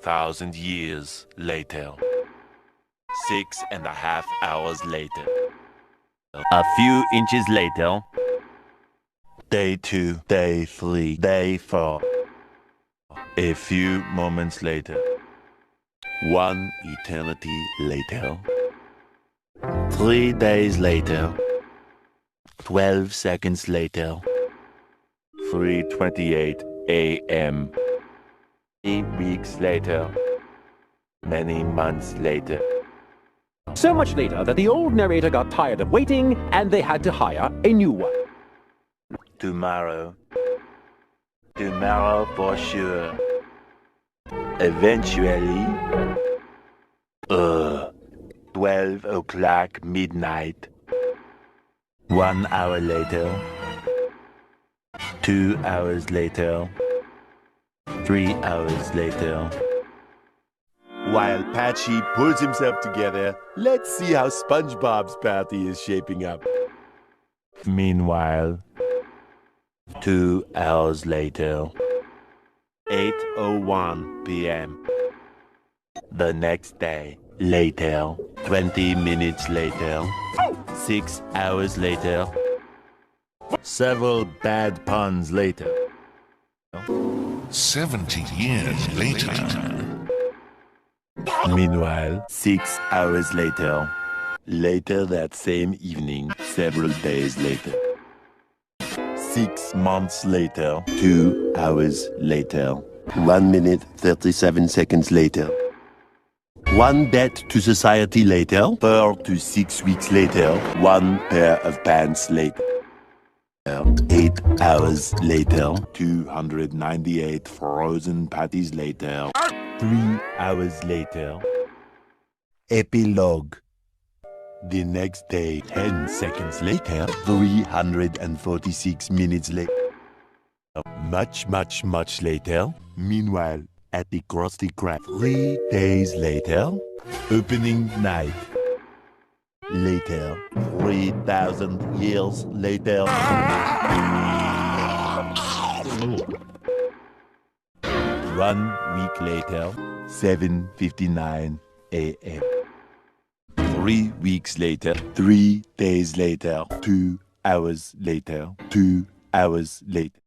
1,000 years later. 6.5 hours later. A few inches later. Day 2, day 3, day 4. A few moments later. 1 eternity later. 3 days later. 12 seconds later. 3:28 a.m. 8 weeks later. Many months later. So much later that the old narrator got tired of waiting and they had to hire a new one. Tomorrow. Tomorrow for sure. Eventually. 12 o'clock midnight. 1 hour later. 2 hours later. 3 hours later. While Patchy pulls himself together, let's see how SpongeBob's party is shaping up. Meanwhile, 2 hours later, 8:01 p.m. The next day, later, 20 minutes later, 6 hours later, several bad puns later. 70 years later. Meanwhile, 6 hours later, later that same evening, several days later. 6 months later, 2 hours later, 1 minute 37 seconds later. 1 debt to society later, 4 to 6 weeks later, 1 pair of pants later. 8 hours later, 298 frozen patties later. 3 hours later. Epilogue. The next day, 10 seconds later, 346 minutes later. Much later. Meanwhile, at the Krusty Krab, 3 days later, opening night. Later, 3,000 years later. 1 week later, 7:59 a.m. 3 weeks later, 3 days later, 2 hours later, 2 hours later.